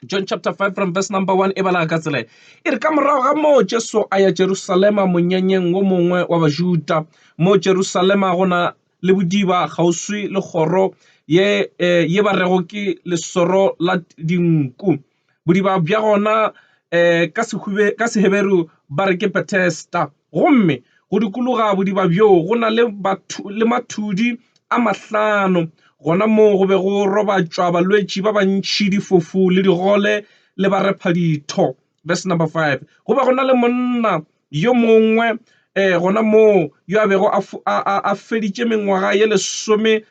John chapter 5 from verse number 1 e bala ka tsela e re ka morago ga mo Jesu a ya Jerusalema monyenyeng wo mongwe wa Bajuda mo Jerusalema gona le bodiba kgauswi le kgoro ye ba rego ke lesoro la dinku bodiba bja gona ka Seheberu ba re ke Bethesda gomme go dikologa bodiba bjo go na le mathudi a mahlano gona mo go be go robatšwa balwetši ba bantši difofu le digole le ba repa ditho. Verse number 5 go be go na le monna yo mongwe gona mo yo a bego a feditše mengwaga ye lesome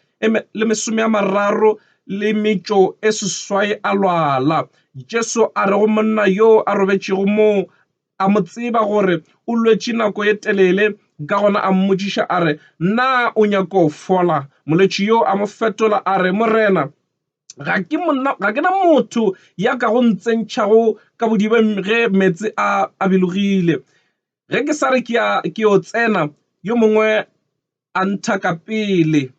a mararo le metšo e seswai a lwala. Jesu a re go monna yo a robetšego mo a mo tseba gore o lwetše nako ye telele ka gona a mmotšiša a re na o nyako fola. Molwetši yo a mo fetola a re morena ga ke na motho ya ka go ntsentšhago ka bodiba ge metsi a bilogile. Ge ke sa re ke yo tsena yo mongwe o nthaka pele.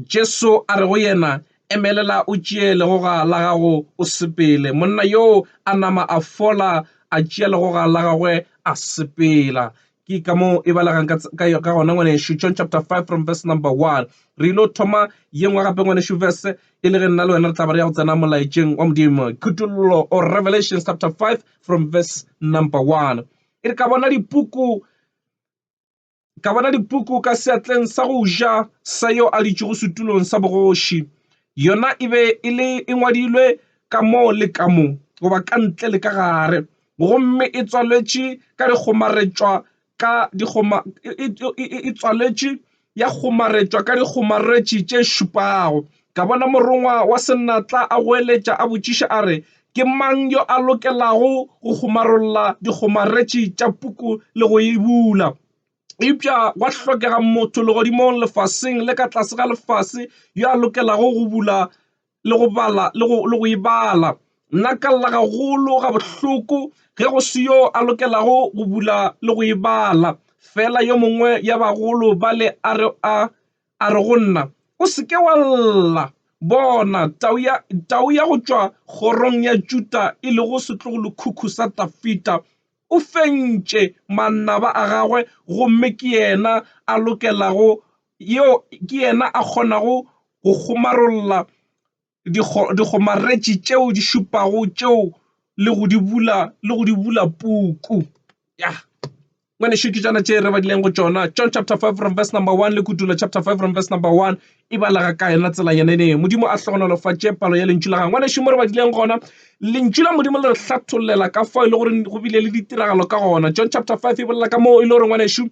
Jesu a re go yena emelela o tšee legoga la gago o sepele. Monna yo a nama a fola a tšea legoga la gagwe a sepela. Ke ka mo e balagang ka gona ngwaneso John chapter 5 from verse number 1 re ilo thoma ye ngwe gape ngwaneso verse e le ge nna le wena re tla ba re ya go tsena molaetšeng wa modimo khutullo or Revelation chapter 5 from verse number 1 e re ka bona dipuku ka seatleng sa go ja sa yo a ditšego setulong sa bogoši yona e be e ngwadilwe ka mo le ka mo goba ka ntle le ka gare gomme e tswaletše ka dikgomaretšwa e tswaletše ya kgomaretšwa ka dikgomaretši tše šupago. Ka bona morongwa wa senatla a goeletša a botšiša a re ke mang yo a lokelago go kgomarolla dikgomaretši tša puku le go e bula. Eupša wa hlokega motho legodimong lefaseng le ka tlase ga lefase yo a lokelago go bula le go e bala. Nna ka lla gagolo ga bohloko ge go se yo a lokelago go bula le go e bala. Fela yo mongwe ya bagolo ba le a re go nna o se ke wa lla bona tau ya go tšwa kgorong ya Juda e lego setlogolokhukhu sa Dafita o fentše manaba a gagwe gomme ke yena a kgonago go kgomarolla dikgomaretši tšeo di šupago tšeo le go di bula puku ya ngwane šukitšana tše re badileng go tšona. John chapter 5 from verse number 1 le kutula chapter 5 from verse number 1 e balaga ka yena tsela yenene modimo a hlogonolofatše palo ya lentšu la ga ngwane šo mo re badileng gona lentšu la modimo le re hlatholela ka fao e le gore go bile le ditiragalo ka gona. John chapter 5 e bolela ka moo e le gore ngwane šo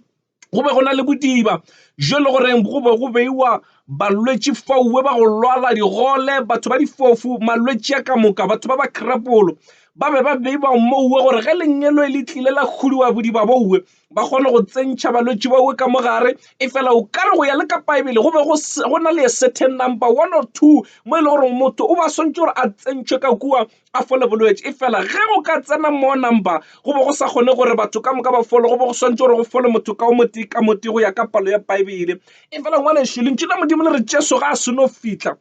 go be go na le bodiba jo le goreng go be go beiwa balwetši fauwe ba go lwala digole batho ba difofu malwetši a ka moka batho ba ba krapolo ba be ba beiwa mouwe gore ge lenyelo e le tlile la khudiwa bodiba bouwe ba kgone go tsentšha balwetši bauwe ka mogare e fela o ka re go ya le ka paebele go be go na le a certain number 1 or 2 mo e le gore motho o ba swantše gore a tsentšhwe ka kua a fole bolwetši e fela ge go ka tsena mo number go be go sa kgone gore batho ka moka ba fole go be go swantše gore go fole motho ka moti go ya ka palo ya paebele e fela ngwaneso lentšu la modimo le re Jesu ga a se no fitla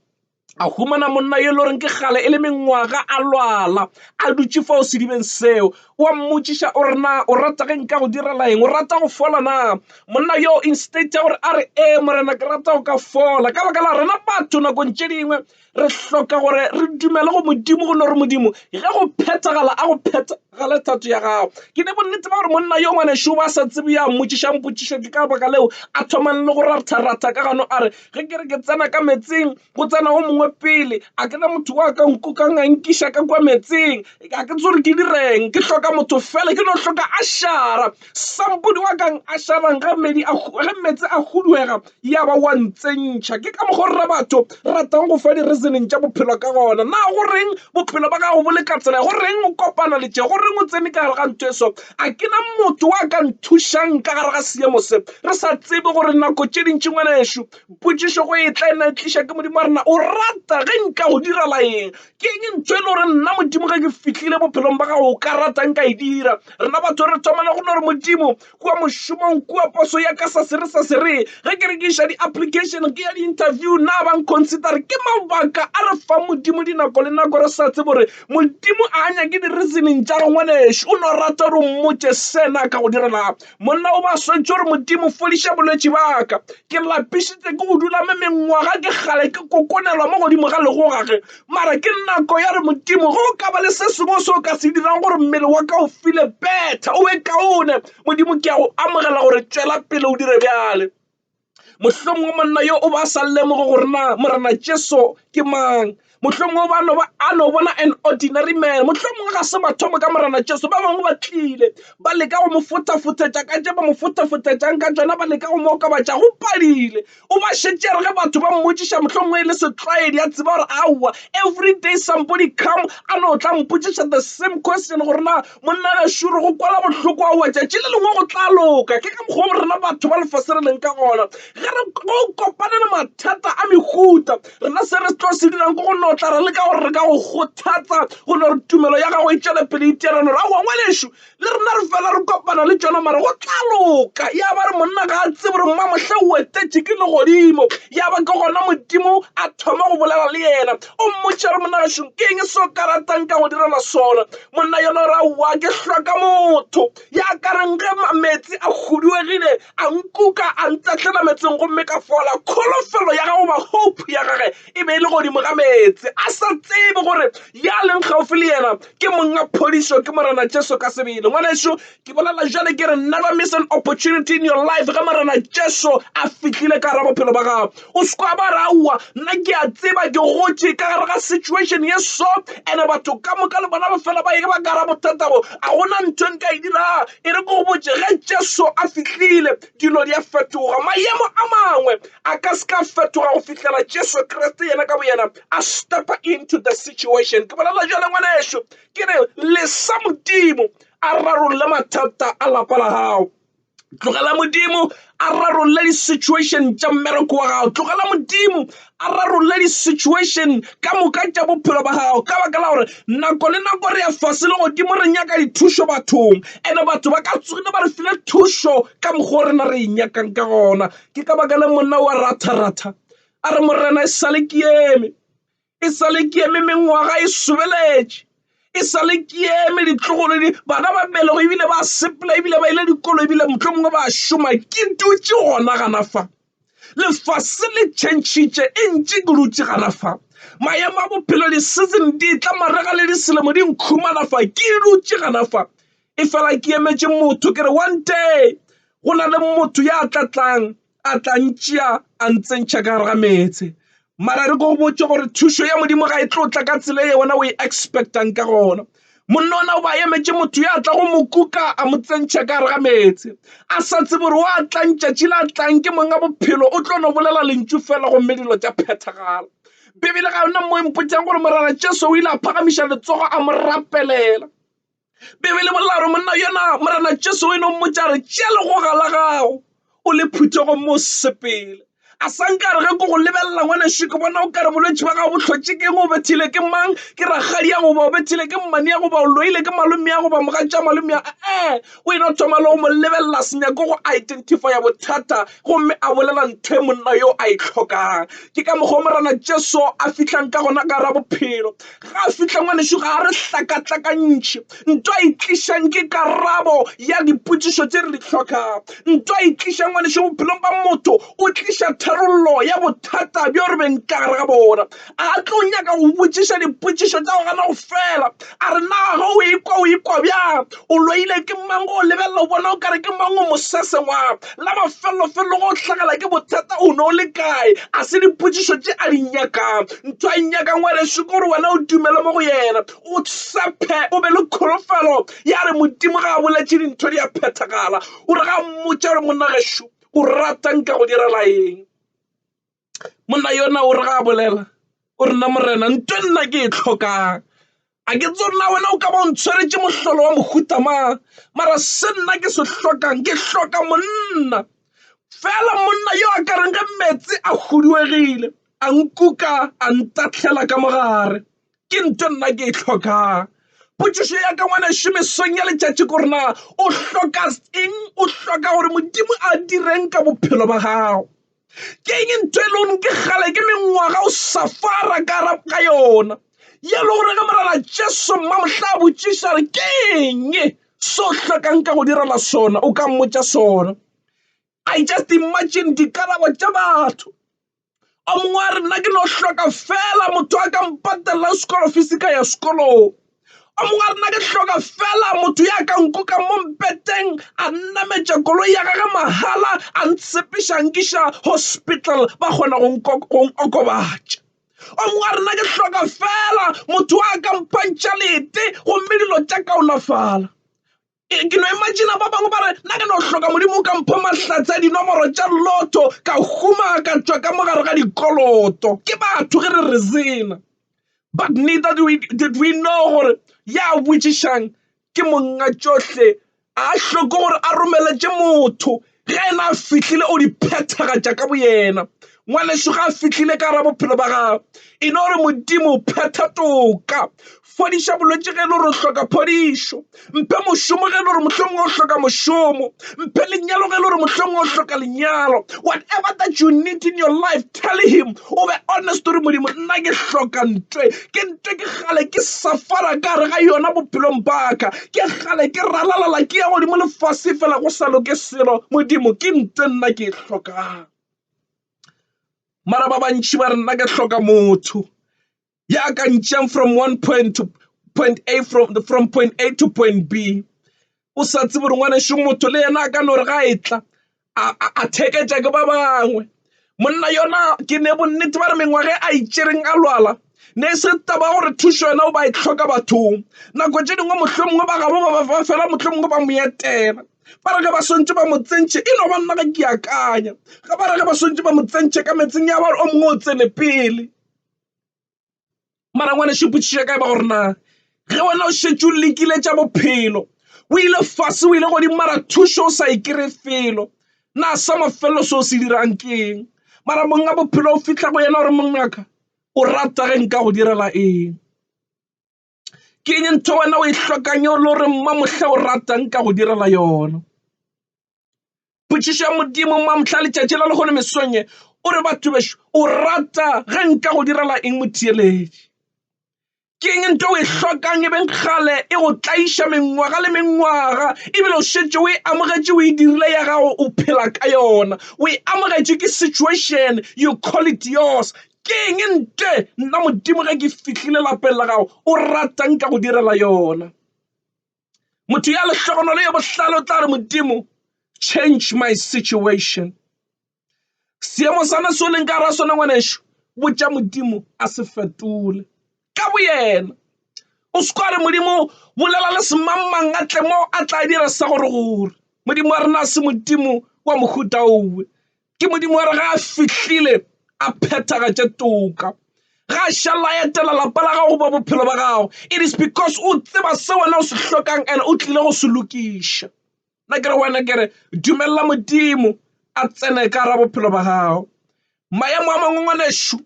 a humana monna yo loreng ke gale e le mengwaga a lwala a dutše fao sedibeng seo wa mmotšiša o rena o rata ge nka go direla eng o rata go fola na monna yo instead ya gore a re morena ke rata go ka fola ka baka la rena batho nakong tše dingwe re hloka gore re dumele go modimo go no re modimo ge go phethagala a go phethagale thato ya gago ke ne bonnete ba gore monna yo ngwaneso ba sa tsebe ya mmotšiša mpotšiša ke ka baka leo a thomane le go ratha ka gano a re ge ke re ke tsena ka metsing go tsena o mongwe pele a ke na motho wa ka nkukang a nkiša ka kwa metsing a ke tsore ke direng ke hloka motho fela ke no hloka a šara sampodi wa kang a šarang ge metsi a huduega ya ba wa ntsentšha ke ka mogorra batho ratang go fa di-reasoning tša bophelo ka gona na go reng bophelo ba gago bo le ka tsela go reng o kopana le tše go reng o tsene ka gare ga ntho eso a ke na motho wa ka nthušang ka gare ga seemo se re sa tsebe gore nako tše dintši ngwaneso potšišo go e tla ena e tliša ke modimo a rena o rata rata ge nka go dira la eng ke eng ntho e le gore nna modimo ge ke fitlhile bophelong ba gago o ka rata nka e dira rena batho re thomana go nore modimo kua mošomong kua poso ya ka sa sere ge ke rekiša di-application ke ya di-interview na bang considere ke mabaka a re fa modimo dinako le nako re sa tsebe gore modimo a nyake di-reasoning tša re ngwanešo o no rata gore o mmotse sena ka go direla monna o ba swantse gore modimo fodiša bolwetši baka ke lapišitse ke go dula me mengwaga ke gale ke kokonelwa mo godimo ga lego gage mara ke nako ya re modimo go ka ba le se sengwe se o ka se dirang gore mmele wa ka o file better o be kaone modimo ke a go amogela gore tšwela pele o dire bjale mohlomongwe monna yo o ba sa lemogo gore na morena Jesu ke mang mohlomongwe a no bona an ordinary man mohlomongwe ga se mathomo ka morena Jesu ba bangwe ba tlile ba leka go mo fotafotetša ka tše ba mo fotafotetšang ka tšona ba leka go mo okabatša go padile o ba šetše re ge batho ba mmotšiša mohlomongwe e le setlwaedi a tseba gore aowa every day somebody come a no tla mpotšiša the same question gore na monna ga šure go kwala bohloko a watšatši le lengwe go tla loka ke ka mokgwa go rena batho ba lefase re leng ka gona ge re kopane le mathata a mehuta rena se re tlo se dirang ke go notla re le ka gore re ka go kgothatsa go no re tumelo ya gago e tšwele pele iterano re aowa ngwanešo le rena re fela re kopana le tšona mara go tla loka ya ba re monna ga a tsebe gore mmamotlhe o etetše ke legodimo ya ba ke gona modimo a thoma go bolela le yena o mmotša re monna gašong ke eng se o ka ratang ka go direla sona monna yona re aowa ke hloka motho ya ka reng ge metsi a huduegile a nkuka a ntatlela metseng gomme ka fola kholofelo ya gago ba hope ya gage e be e le godimo ga metsi a sa tsebe gore ya leng gaufi le yena ke monga phodišo ke morena Jesu ka sebele ngwanešo ke bolela jale ke re never miss an opportunity in your life ge morena Jesu a fitlhile ka ra bophelo ba gago o sekwa ba re aowa nna ke a tseba ke gotše ka gare ga situation ye so ene batho ka moka le bona ba fela ba eke ba ka ra bothatabo a gona ntho nka e dira e re ko go botse ge Jesu a fitlhile dilo di a fetoga maemo a mangwe a ka se ka fetoga go fitlhela Jesu Kriste yena ka bo yena a step into the situation ke bolela jale ngwanešo ke re lesa modimo a rarolle mathata a lapa la gago tlogela modimo a rarolle di-situation tša mmereko wa gago tlogela modimo a rarolle di-situation ka moka tša bophelo ba gago ka baka la gore nako le nako re ya fase le godimo re nyaka dithušo bathong ene batho ba ka tsogile ba re file thušo ka mokgwa rena re e nyakang ka gona ke ka baka le monna wa ratha a re morena e sale ke eme mengwaga e sobeletše e sale ke eme ditlogolo bana ba belego ebile ba sepela ebile ba ile dikolo ebile mohlomongwe ba šoma ke dutše gona gana fa lefase le tšhentšhitše e ntše ke dutše gana fa maemo a bophelo di-season di tla marega le diselemo di nkhumana fa ke dutše gana fa e fela ke emetše motho ke re one day go na le motho ya tlatlang a tlantšea a ntsentšha ka gare ga metse mara re go botse gore thušo ya modimo ga e tlotla ka tsela ye wena o e expectang ka gona monna ona o ba emetše motho ya tla go mokuka a mo tsentšha ka gare ga metse a sa tsebe gore o a tlantšatši le a tlang ke monga bophelo o tlo no bolela lentšu fela gomme dilo tša phethagala bebele ga yona mo empotsang gore morena Jesu o ile a phagamiša letsogo a mo rapelela bebele bolela gore monna yona morena Jesu o ene o mmotša re tšea legoga la gago o le phuthego mo sepele a sankare ge ko go lebelela ngwanešo ke bona o kare bolwetši ba gago bo hlotše ke eng o bethile ke mang ke ragadi ya goba o bethile ke mmane ya goba o loile ke malome ya goba mogatša malome ya o ena thoma le go mo lebelela senyako go identifya bothata gomme a bolela ntho e monna yo a e tlhokang ke ka mokgwa morena Jesu a fitlhang ka gona ka ra bophelo ga a fitlha ngwanešo ga a re hlakatlakantšhe ntho a itlišang ke karabo ya dipotšišo tše re di tlhokang ntho a itlišang ngwanešo bophelong ba motho o tliša tharollo ya bothata bjo re beng ka gare ga bona a tlo nyaka go botšiša dipotšišo tša go gana go fela a re naga o ekwa bjang o loile ke mang go lebelela o bona o kare ke mang o mosese wa la mafelofelo go hlagela ke bothata o ne o le kae a se dipotšišo tše a di nyakang ntho a nyakang ngwanešo ke gore wena o dumele mo go yena o tshepe o be le kholofelo ya re modimo ga a boletše dintho di a phethagala o re ga mmotša gore monna gešo o ratang ka go direla eng monna yona o re ga a bolela o re na morena ntho nna ke e tlhokang a ke tse rena wena o ka ba o ntshwaretše mohlolo wa mohuta mara se nna ke se hlokang ke hloka monna fela monna yo a ka reng ge metsi a huduegile a nkuka a ntatlhela ka mogare ke ntho nna ke e tlhokang. Potšišo ya ka ngwaneso mesong ya letšatši ko rena o hloka eng, o hloka gore Modimo a direng ka bophelo ba gago. Ke eng ntho e leng ke kgale ke mengwaga o safara ka yona ya le gore ge morala Jesu mmamohla a botšiša re ke eng so hlokang ka go direla sona, o ka mmotša sona. I just imagine dikarabo tša batho. O mongwe a re nna ke no hloka fela motho a ka mpatelela sekolo fees ka ya sekolong. O mongwe a re nna ke hloka fela motho ya ka nkuka mo mpeteng a nnametša koloi ya gage mahala a ntshepiša nkiša hospital ba kgona go okobatša. O mongwe a re nna ke hloka fela motho a ka mpantšha lete gomme dilo tša kaonafala. Ke no imagine ba bangwe ba re nna ke no hloka Modimo ka mpha mahlatse a dinomoro tša lotto ka huma ka tšwa ka mogare ga dikoloto. Ke batho ge re rezena. But neither did we know gore ya botšišang ke monga tšohle a hloko gore a romeletše motho ge ena a fihlile o di phethagatša ka boyena. Ngwaneso ga a fihlile ka ra bophelo ba gago e no gore Modimo phetha toka, fodiša bolwetši ge e le gore o hloka phodišo, mphe mošomo ge e le gore mohlomongwe o hloka mošomo, mphe lenyalo ge e le gore mohlomongwe o hloka lenyalo. Whatever that you need in your life, tell him, o be honest gore Modimo nna ke hloka ntwe, ke ntwe ke gale ke safara ka re ga yona bophelong baka, ke gale ke ralalala ke ya godimo lefase fela go sa loke selo. Modimo ke ntwe nna ke e hlokang. Mara ba bantši ba re nna ke hloka motho ya ka ntšhang from one point to point A, from point A to point B. O sa tsebe gore ngwaneso motho le yena a ka no re ga e tla a theketša ke ba bangwe. Monna yona ke ne bonnete ba re mengwage a itšereng a lwala ne se taba gore thušo yona o ba e tlhoka bathong. Nako tše dingwe mohlomongwe ba gabo ba fela mohlomongwe ba mo etela ba re ge ba swantse ba mo tsentšhe e no ba nna ge ke akanya ga ba re ge ba swantse ba mo tsentšhe ka metseng ya ba re o mongwe o tsene pele. Mara ngwane šuputšiša kae ba gore na ge wena o šetše o lekile tša bophelo o ile fase o ile godimo mara thušo o sa ikere felo na sa mafelelo se o se dirang keng. Mara monga bophelo o fitlha go yena gore mongaka o rata ge nka go direla eng. Ke eng ntho wena o e hlokang yo le gore mmamohla o ratang ka go direla yona. Potšišo ya Modimo mmamohla letšatši la le gone mesonye o re batho bešo o rata ge nka go direla eng motheeletši. Ke eng ntho o e hlokang e beng kgale e go tlaiša mengwaga le mengwaga ebile o šetše o e amogetše o e dirile ya gago o phela ka yona o e amogetše ke situation you call it yours. Ke eng ntwe nna Modimo ge ke fihlile lapeng la gago o ratang ka go direla yona. Motho ya lehlogonolo ye bohlale o tla re Modimo change my situation. Seemo sana se o leng ka ra sona ngwanešo botša Modimo a se fetole ka boyena. O se kwa re Modimo bolela le semangmang a tle mo a tla dira sa gore gore. Modimo a rena se Modimo wa mohuta owe, ke Modimo wa re ga a fihlile a phethagatše toka ga a šala etela lapa la gago ba bophelo ba gago. It is because o tseba se wena o se hlokang and o tlile go se lokiša. Nna ke re wena ke re dumella Modimo a tsene ka ra bophelo ba gago. Maemo a mangwe ngwanešo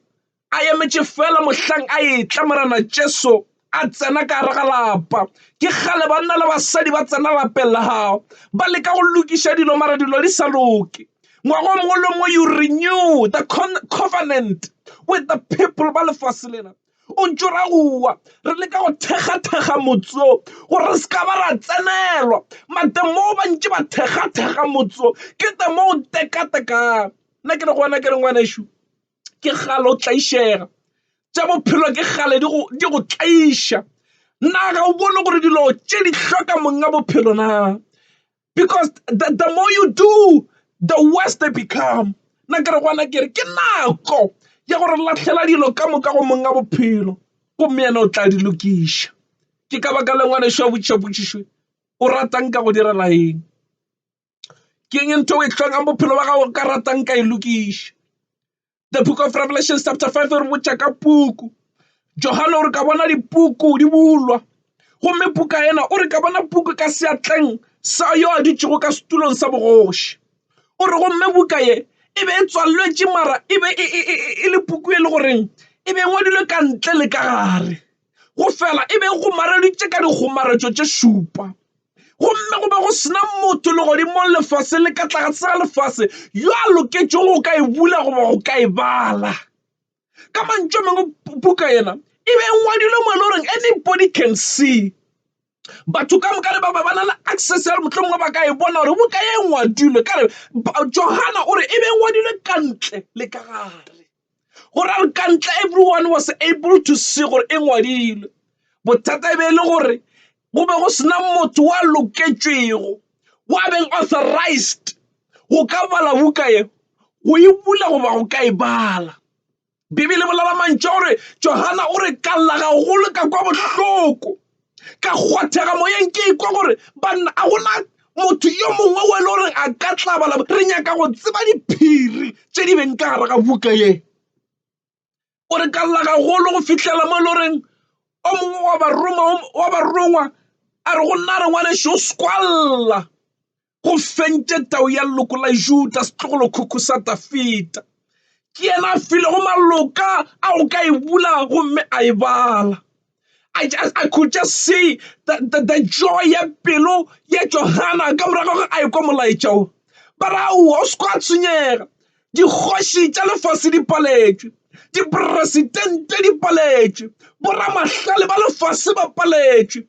a emetše fela mohlang a etla morena Jesu a tsena ka gare ga lapa. Ke kgale banna le basadi ba tsena lapeng la gago ba leka go lokiša dilo mara dilo di sa loke. Ngwaga mongwe le mongwe you renew the covenant with the people ba lefase lena. O ntse ra goa re leka go thekga motso gore re se ka ba ra tsenelwa mate mo ba ntse ba thekga motso ke te mo o tekatekang. Nna ke re gona ke re ngwanešo ke gale o tlaišega tša bophelo ke gale di go tlaiša. Nna ga o bone gore dilo tše di hloka monga bophelo na because the more you do the worse they become. Nna ke re gona ke re ke nako ya gore latlhela dilo ka moka go monga bophelo gomme yena o tla di lokiša. Ke ka baka le ngwanešo a botšišapotšišwe o ratang ka go direla eng. Ke eng ntho o e hlokang bophelo ba gago ka ratang ka e lokiša. The book of Revelation chapter 5 re botša ka puku. Johane o re ka bona dipuku di bulwa gomme puka ena o re ka bona puku ka seatleng sa yo a ditšego ka setulong sa bogoši. O re gomme buka ye e be tswalletše mara e be e le puku e le goreng e be ngwadilwe ka ntle le ka gare go fela e be go mareditše ka dikgomaretšo tše šupa gomme go be go sena motho le godimo lefase le ka tlagatse ga lefase yo a loketšego go ka e bula goba go ka e bala ka mantšo mengwe buka yena e be ngwadilwe mo e le goreng anybody can see batho ka moka le ba ba na le access ya mohlomongwe ba ka e bona gore buka ye ngwadilwe kare Johana o re e be ngwadilwe ka ntle le ka gare gore a re ka ntle everyone was able to see gore e ngwadilwe bothata e be le gore go be go sena motho wa loketšwego wa beng authorized go ka bala buka ye go e bula goba go ka e bala Bibele bolela mantša gore Johana o re ka lla gagolo ka kwa bohloko ka kgwathega moyeng ke ikwa gore banna a gona motho yo mongwe wa e le gore a ka tlabala re nyaka go tseba diphiri tše di beng ka gare ga buka ye o re ka lla gagolo go fitlhela mo e le goreng o mongwe wa barongwa a re go nna re ngwanešo o skwalla go fentše tau ya leloko la Juda setlogolokhukhu sa Dafita ke yena a file go maloka a go ka e bula gomme a e bala I could just see the joy ya pelo ya Johana ka morago ga a ekwa molaetša ba ra o se kwa tshwenyega dikgoši tša lefase di paletše dipresidente di paletše boramahlale ba lefase ba paletše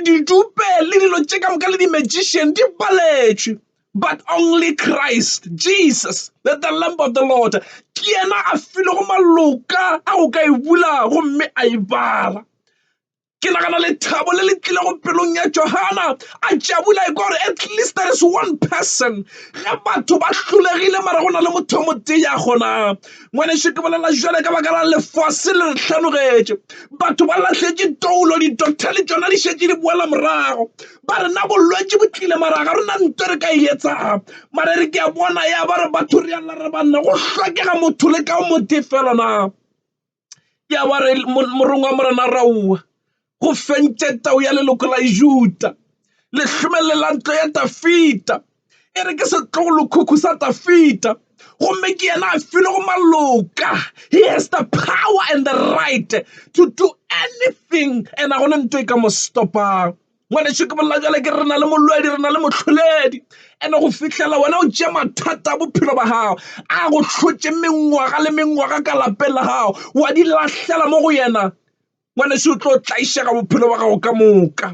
didupe le dilo tše ka moka le di-magician di paletše but only Christ, Jesus, the Lamb of the Lord, ke yena a file go maloka a go ka e bula gomme a e bala ke nagana lethabo le le tlile go pelong ya Johana a tšabula e gore at least there is one person ge batho ba hlolegile mara go na le motho motee ya kgona ngwanešo ke bolela jale ka baka la lefase le re tlhanogetše batho ba latlhetše toulo di-doctor le tšona di šetše di boela morago ba re na bolwetše bo tlile mara ga rena nto re ka e etsang mara re ke a bona ya ba re batho re alla re banna go hlokega motho le ka o motee fela na ya ba re morongwa morena raua go fentše tau ya leloko la Juda le hlomelelantlo ya Dafita e re ke setlogolokhukhu sa Dafita gomme ke yena a file go maloka he has the power and the right to do anything and a gone nto e ka mo stopang ngwanešo ke bolela jale ke re na le molwedi re na le mohloledi ene go fitlhela wena o tšea mathata a bophelo ba gago a go hlotše mengwaga le mengwaga ka lapeng la gago wa di lahlela mo go yena ngwanešo o tlo tlaišega bophelo ba gago ka moka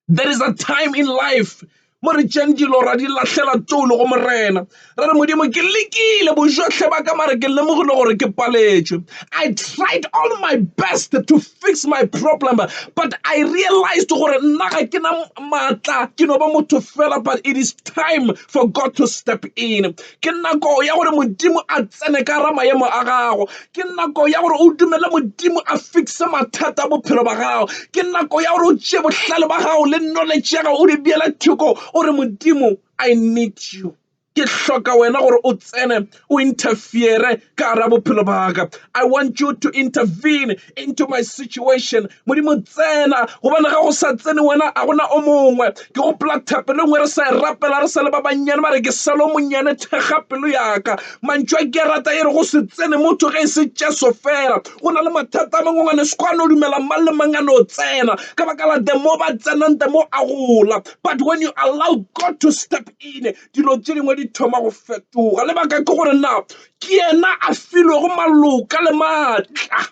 there is a time in life mo re tšendilo ra di lahlela toulo go morena ra re modimo ke lekile bojotlhe ba ka mare ke lemogile gore ke paletše I tried all my best to fix my problem but I realized gore nna ga ke na maatla ke no ba motho fela but it is time for God to step in ke nako ya gore modimo a tsene ka ra maemo a gago ke nako ya gore o dumele modimo a fixe mathata a bophelo ba gago ke nako ya gore o tšee bohlale ba gago le knowledge ya gago o di beela thoko o re modimo I need you ke hloka wena gore o tsene o interfere ka ra bophelo ba ka I want you to intervene into my situation modimo tsena gobane ga go sa tsene wena a gona o mongwe ke go plathape le ngwe re sa rapela re sa le ba banyane mare ke salo monyane thega pelo yaka mantšwa ke rata e re go se tsene motho ge se tšeso fela go na le mathata a mangwe ngwane sekwane o dumela mang le mangane o tsena ka baka la demo ba tsenang demo a gola but when you allow God to step in dilo tše dingwe di thoma go fetoga lebaka ke gore na ke yena a filwego maloka le maatla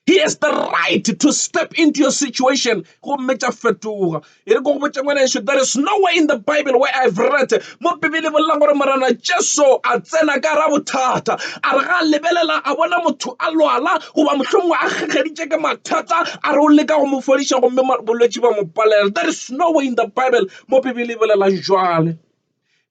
he has the right to step into your situation go metša fetoga e re go go botša ngwanešo there is no way in the Bible where I've read mo Bibele bolelang gore morena Jesu a tsena ka ra bothata a re ga lebelela a bona motho a lwala goba mohlomongwe a gegeditše ke mathata a re o leka go mo fodiša gomme bolwetši ba mo palela there is no way in the Bible mo Bibele bolelang jwale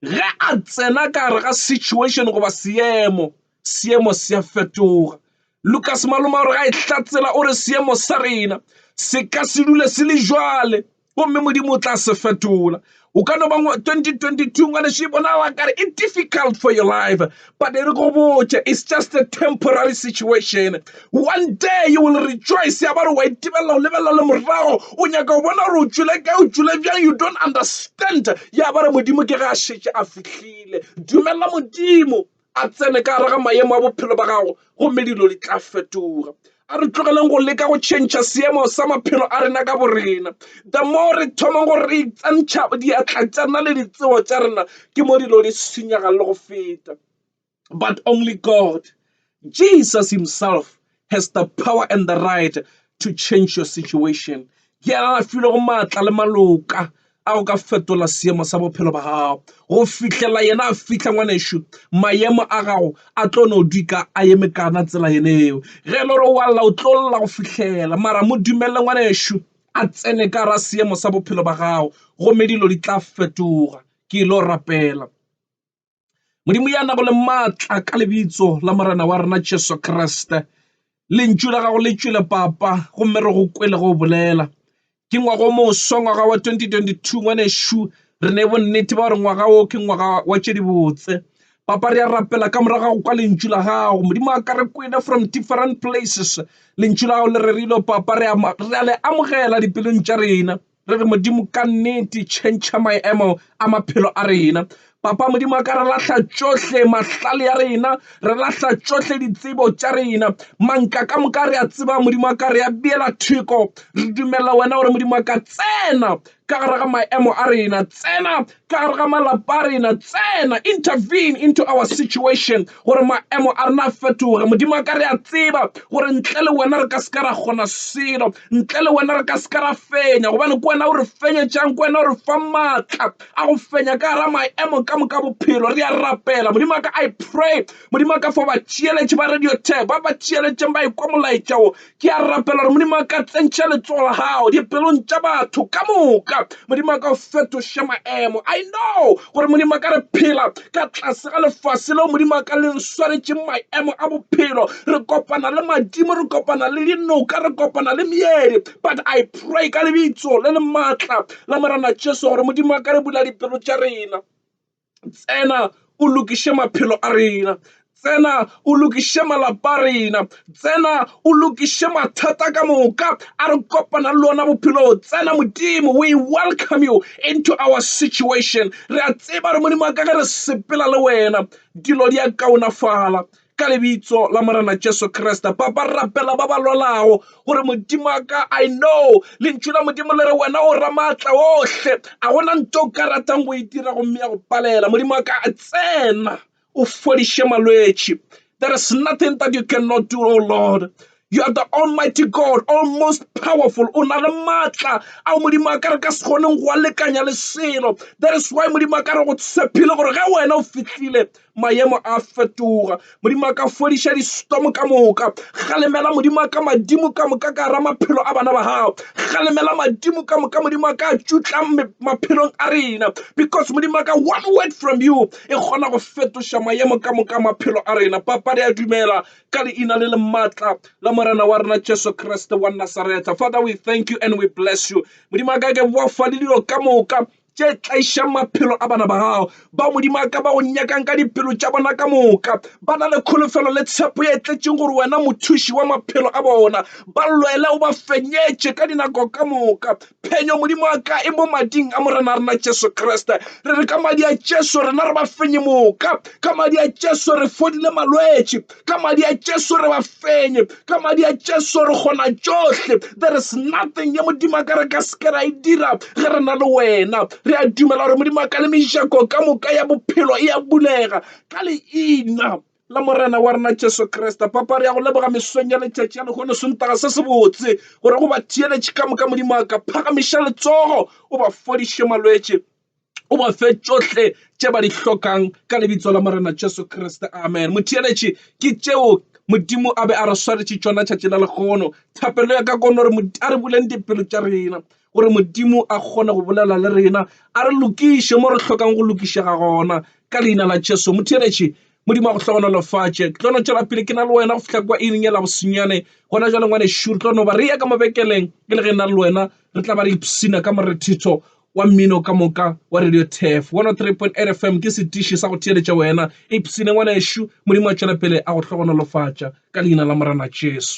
ge a tsena ka re ga situation goba seemo se a fetoga Lucas maloma gore ga e hlatsela o re seemo sa rena se ka se dule se le jwale gomme modimo o tla se fetola. O ka no ba 2022 ngwane she bona la kare it's difficult for your life, but it's just a temporary situation. One day you will rejoice ya bare wa itibella o lebella le morago o nyaka o bona re o tšwele ka o tšwele bjang, you don't understand ya bare modimo ke ga a šetše a fihlile. Dumela modimo a tsene ka gare ga maemo a bophelo ba gago gomme dilo di tla fetoga. A re tlogeleng go leka go tšhentšha seemo sa maphelo a rena ka borena. The more re thoma go re itsantšha diatla tša rena le ditsebo tša rena ke mo dilo di senyega le go feta. But only God, Jesus himself, has the power and the right to change your situation. Ke a file go matla le maloka a go ka fetola seemo sa bophelo ba gago go fihlela yena a fihla ngwanešu maemo a gago a tlo no duka a eme kana tsela yeneo. Ge le gore wa lla o tlo lla go fihlela mara mo dumelle ngwanešu a tsene ka ra seemo sa bophelo ba gago gomme dilo di tla fetoga. Ke ilo rapela modimo ya nago le maatla ka lebitso la morena wa rena Jesu Kriste. Lentšu la gago le tšwele papa gomme re go kwele go bolela ke ngwaga o moswa ngwaga wa 2022 ngwanešu re ne bonnete ba gore ngwaga o ke ngwaga wa tšedibotse. Papa re a rapela ka moraga go kwa lentšu la gago modimo a ka re kwele from different places. Lentšu la gago le rerile papa re a le amogela dipelong tša rena re re modimo ka nnete tšhentšha maemo a maphelo a rena. Papa modimo a ka re lahla tšohle mahlale ya rena, re lahla tšohle ditsebo tša rena, manka ka moka re a tseba modimo a ka re a beela theko. Re dumela wena gore modimo a ka tsena ka gare ga maemo a rena, tsena ka gare ga malapa a rena, tsena intervene into our situation gore maemo a rena a fetoge. Modimo a ka re a tseba gore ntle le wena re ka se ka ra kgona selo, ntle le wena re ka se ka ra fenya gobane ke wena o re fenyetšang, ke wena o re fa maatla a go fenya ka gare ga maemo ka moka bophelo. Re a rapela modimo a ka, I pray modimo a ka for batšeeletše ba radio tag ba batšeeletšeng ba ikwa molaetšao, ke a rapela gore modimo a ka tsentšha letsogo la gago dipelong tša batho ka moka. Modimo a ka o fetoša maemo. I know gore modimo a ka re phela ka tlase ga lefase leo modimo a ka le swaretše maemo a bophelo. Re kopana le madimo, re kopana le dinoka, re kopana le meedi, but I pray ka lebitso le le maatla la morena Jesu gore modimo a ka re bula dipelo tša rena. Tsena o lokiše maphelo a rena, tsena o lokiše malapa a rena, tsena o lokiše mathata ka moka a re kopana le lona bophelo. Tsena modimo, we welcome you into our situation. Re a tseba re modimo a ka ge re sepela le wena dilo di a kaonafala ka lebitso la morena Jesu Kriste. Papa rapela ba ba lwalago gore modimo a ka, I know lentšu la modimo le re wena o ramatla ohle a gona nto o ka ratang go itira gomme ya go palela. Modimo a ka tsena o fodiše malwetši. There is nothing that you cannot do, oh Lord. You are the Almighty God, almost powerful. O na le maatla a modimo a ka re ka se kgoneng go a lekanya le selo. That is why modimo a ka re go tshepile gore ge wena o fihlile maemo a fetoga. Modimo a ka fodiša di-storm ka moka. Galemela modimo a ka madimo ka moka ka ra maphelo a bana ba gago. Galemela madimo ka moka modimo a ka tšutla maphelong a rena, because modimo a ka one word from you e kgona go fetoša maemo ka moka maphelo a rena. Papa re a dumela ka leina le le maatla la morena wa rena Jesu Kriste wa Nazareta. Father, we thank you and we bless you. Modimo a ka ke boa fa le dilo ka moka tše tlaišang maphelo a bana ba gago ba modimo a ka ba go nyakang ka dipelo tša bona ka moka. Ba na le kholofelo le tshepo ye tletseng gore wena mothuši wa maphelo a bona ba lwele o ba fenyetše ka dinako ka moka. Phenyo modimo a ka e mo mading a morena rena Jesu Kriste. Re re ka madi a Jesu rena re ba fenye moka, ka madi a Jesu re fodile malwetši, ka madi a Jesu re ba fenye, ka madi a Jesu re kgona tšohle. There is nothing ye modimo a ka re ka se ke ra e dira ge re na le wena. Re a dumela gore modimo a ka le mešako ka moka ya bophelo e a bulega ka leina la morena wa rena Jesu Kriste. Papa re ya go leboga mesweng ya letšatši ya lekgone sontaga se se botse gore go ba theeletše ka moka modimo a ka phagamiša letsogo o ba fodiše malwetši, o ba fe tšohle tše ba di hlokang ka lebitso la morena Jesu Kriste. Amen. Motheeletši ke tšeo modimo a be a re swaretše tšona tšatši la lekgono. Thapelo ya ka kono gore a re buleng dipelo tša rena gore modimo a kgone go bolela le rena, a re lokiše mo re hlokang go lokišega gona ka leina la Jesu. Motheeletši modimo a go hlogonolofatše ke tlo no tšwela pele ke na le wena go fihla kwa eng ya la bosenyane gona jwale ngwane šuru tlo no ba re ya ka mabekeleng ke le ge na le wena re tla ba re ipsina ka morethito wa mmino ka moka wa Radio Tef 103.8 FM ke setiši sa go theeletša wena ipsine ngwana ešo modimo a tšwela pele a go hlogonolofatša ka leina la Morena Jesu.